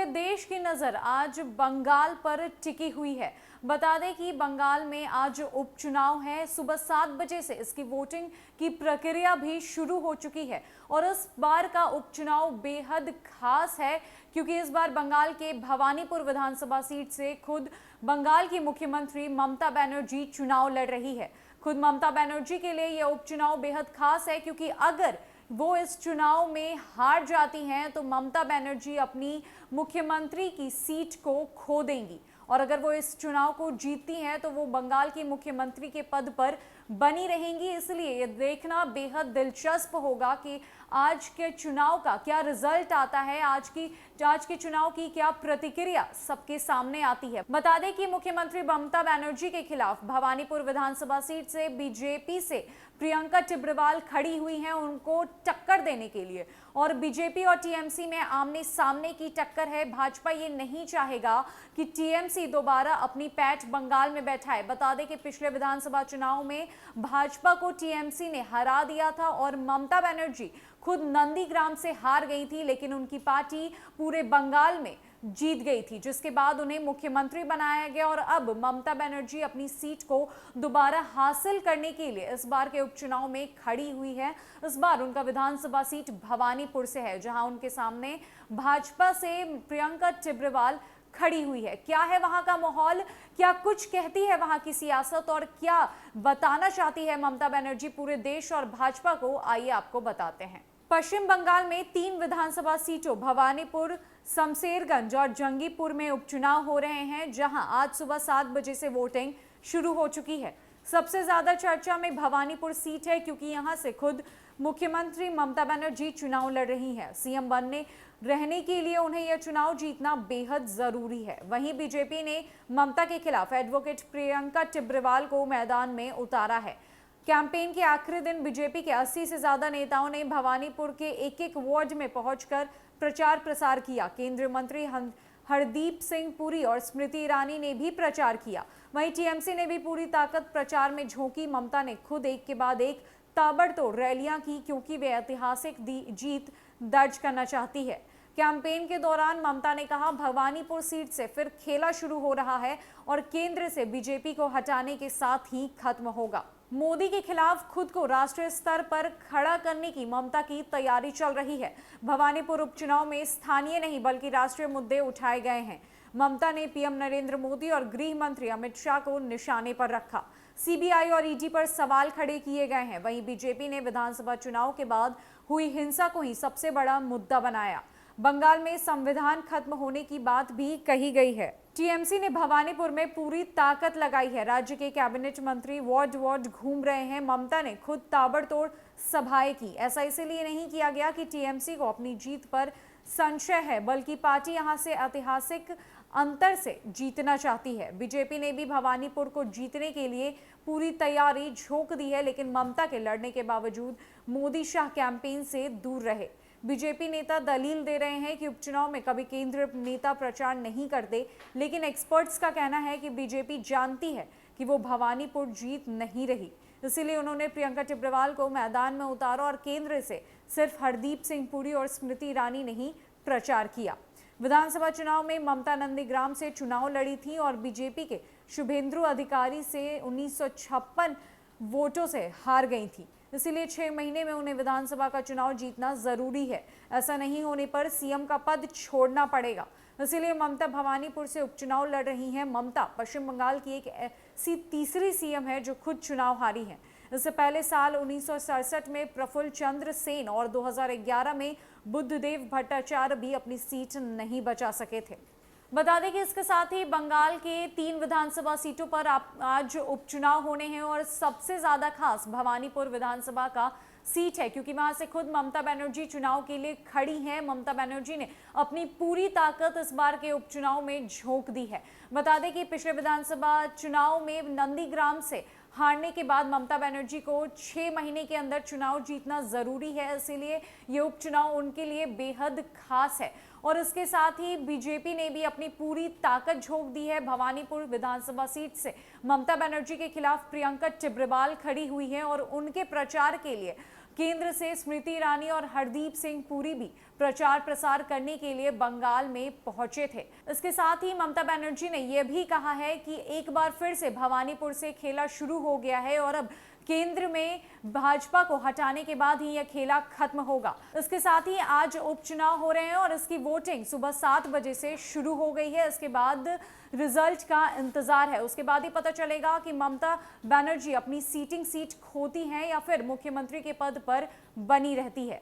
देश की नजर आज बंगाल पर टिकी हुई है। बता दें कि बंगाल में आज उपचुनाव है। सुबह 7 बजे से इसकी वोटिंग की प्रक्रिया भी शुरू हो चुकी है और इस बार का उपचुनाव बेहद खास है क्योंकि इस बार बंगाल के भवानीपुर विधानसभा सीट से खुद बंगाल की मुख्यमंत्री ममता बनर्जी चुनाव लड़ रही है। खुद ममता बनर्जी के लिए यह उपचुनाव बेहद खास है क्योंकि अगर वो इस चुनाव में हार जाती हैं तो ममता बनर्जी अपनी मुख्यमंत्री की सीट को खो देंगी और अगर वो इस चुनाव को जीतती हैं तो वो बंगाल की मुख्यमंत्री के पद पर बनी रहेंगी। इसलिए ये देखना बेहद दिलचस्प होगा कि आज के चुनाव का क्या रिजल्ट आता है, आज के चुनाव की क्या प्रतिक्रिया सबके सामने आती है। बता दें कि मुख्यमंत्री ममता बनर्जी के खिलाफ भवानीपुर विधानसभा सीट से बीजेपी से प्रियंका टिब्रेवाल खड़ी हुई हैं उनको टक्कर देने के लिए और बीजेपी और टीएमसी में आमने सामने की टक्कर है। भाजपा ये नहीं चाहेगा कि टीएमसी दोबारा अपनी पैठ बंगाल में बैठाए। बता दें कि पिछले विधानसभा चुनाव में भाजपा को टीएमसी ने हरा दिया था और ममता बनर्जी खुद नंदीग्राम से हार गई थी, लेकिन उनकी पार्टी पूरे बंगाल में जीत गई थी, जिसके बाद उन्हें मुख्यमंत्री बनाया गया और अब ममता बनर्जी अपनी सीट को दोबारा हासिल करने के लिए इस बार के उपचुनाव में खड़ी हुई है। इस बार उनका विधानसभा सीट भवानीपुर से है, जहां उनके सामने भाजपा से प्रियंका टिब्रेवाल खड़ी हुई है। क्या है वहां का माहौल, क्या कुछ कहती है वहां की सियासत और क्या बताना चाहती है ममता बनर्जी पूरे देश और भाजपा को, आइए आपको बताते हैं। पश्चिम बंगाल में 3 विधानसभा सीटों भवानीपुर, शमशेरगंज और जंगीपुर में उपचुनाव हो रहे हैं, जहां आज सुबह 7 बजे से वोटिंग शुरू हो चुकी है। सबसे ज्यादा चर्चा में भवानीपुर सीट है क्योंकि यहां से खुद मुख्यमंत्री ममता बनर्जी चुनाव लड़ रही हैं। सीएम रहने के लिए उन्हें यह चुनाव जीतना बेहद जरूरी है। वहीं बीजेपी ने ममता के खिलाफ एडवोकेट प्रियंका टिब्रेवाल को मैदान में उतारा है। कैंपेन के आखिरी दिन बीजेपी के 80 से ज्यादा नेताओं ने भवानीपुर के एक वार्ड में पहुंचकर प्रचार प्रसार किया। केंद्रीय मंत्री हरदीप सिंह पुरी और स्मृति ईरानी ने भी प्रचार किया। वहीं टीएमसी ने भी पूरी ताकत प्रचार में झोंकी। ममता ने खुद एक के बाद एक ताबड़तोड़ रैलियां की क्योंकि वे ऐतिहासिक जीत दर्ज करना चाहती है। कैंपेन के दौरान ममता ने कहा, भवानीपुर सीट से फिर खेला शुरू हो रहा है और केंद्र से बीजेपी को हटाने के साथ ही खत्म होगा। मोदी के खिलाफ खुद को राष्ट्रीय स्तर पर खड़ा करने की ममता की तैयारी चल रही है। भवानीपुर उपचुनाव में स्थानीय नहीं बल्कि राष्ट्रीय मुद्दे उठाए गए हैं। ममता ने पीएम नरेंद्र मोदी और गृह मंत्री अमित शाह को निशाने पर रखा। सीबीआई और ईडी पर सवाल खड़े किए गए हैं। वहीं बीजेपी ने विधानसभा चुनाव के बाद हुई हिंसा को ही सबसे बड़ा मुद्दा बनाया। बंगाल में संविधान खत्म होने की बात भी कही गई है। टीएमसी ने भवानीपुर में पूरी ताकत लगाई है। राज्य के कैबिनेट मंत्री वार्ड वार्ड घूम रहे हैं। ममता ने खुद ताबड़तोड़ सभाएं की। ऐसा इसलिए नहीं किया गया कि टीएमसी को अपनी जीत पर संशय है, बल्कि पार्टी यहां से ऐतिहासिक अंतर से जीतना चाहती है। बीजेपी ने भी भवानीपुर को जीतने के लिए पूरी तैयारी झोंक दी है, लेकिन ममता के लड़ने के बावजूद मोदी शाह कैंपेन से दूर रहे। बीजेपी नेता दलील दे रहे हैं कि उपचुनाव में कभी केंद्रीय नेता प्रचार नहीं करते, लेकिन एक्सपर्ट्स का कहना है कि बीजेपी जानती है कि वो भवानीपुर जीत नहीं रही, इसीलिए उन्होंने प्रियंका टिब्रेवाल को मैदान में उतारा और केंद्र से सिर्फ हरदीप सिंह पुरी और स्मृति ईरानी ने ही प्रचार किया। विधानसभा चुनाव में ममता नंदीग्राम से चुनाव लड़ी थी और बीजेपी के शुभेंदु अधिकारी से 1956 वोटों से हार गई थी। इसीलिए 6 महीने में उन्हें विधानसभा का चुनाव जीतना जरूरी है। ऐसा नहीं होने पर सीएम का पद छोड़ना पड़ेगा। इसीलिए ममता भवानीपुर से उपचुनाव लड़ रही हैं। ममता पश्चिम बंगाल की एक ऐसी तीसरी सीएम है जो खुद चुनाव हारी है। इससे पहले साल 1967 में प्रफुल्ल चंद्र सेन और 2011 में बुद्धदेव भट्टाचार्य भी अपनी सीट नहीं बचा सके थे। बता दें कि इसके साथ ही बंगाल के 3 विधानसभा सीटों पर आज उपचुनाव होने हैं और सबसे ज्यादा खास भवानीपुर विधानसभा का सीट है क्योंकि वहां से खुद ममता बनर्जी चुनाव के लिए खड़ी हैं। ममता बनर्जी ने अपनी पूरी ताकत इस बार के उपचुनाव में झोंक दी है। बता दें कि पिछले विधानसभा चुनाव में नंदीग्राम से हारने के बाद ममता बनर्जी को 6 महीने के अंदर चुनाव जीतना जरूरी है, इसीलिए ये उपचुनाव उनके लिए बेहद खास है। और इसके साथ ही बीजेपी ने भी अपनी पूरी ताकत झोंक दी है। भवानीपुर विधानसभा सीट से ममता बनर्जी के खिलाफ प्रियंका टिब्रेवाल खड़ी हुई है और उनके प्रचार के लिए केंद्र से स्मृति ईरानी और हरदीप सिंह पुरी भी प्रचार प्रसार करने के लिए बंगाल में पहुंचे थे। इसके साथ ही ममता बनर्जी ने यह भी कहा है कि एक बार फिर से भवानीपुर से खेला शुरू हो गया है और अब केंद्र में भाजपा को हटाने के बाद ही यह खेला खत्म होगा। इसके साथ ही आज उपचुनाव हो रहे हैं और इसकी वोटिंग सुबह 7 बजे से शुरू हो गई है। इसके बाद रिजल्ट का इंतजार है, उसके बाद ही पता चलेगा कि ममता बनर्जी अपनी सीट खोती हैं या फिर मुख्यमंत्री के पद पर बनी रहती है।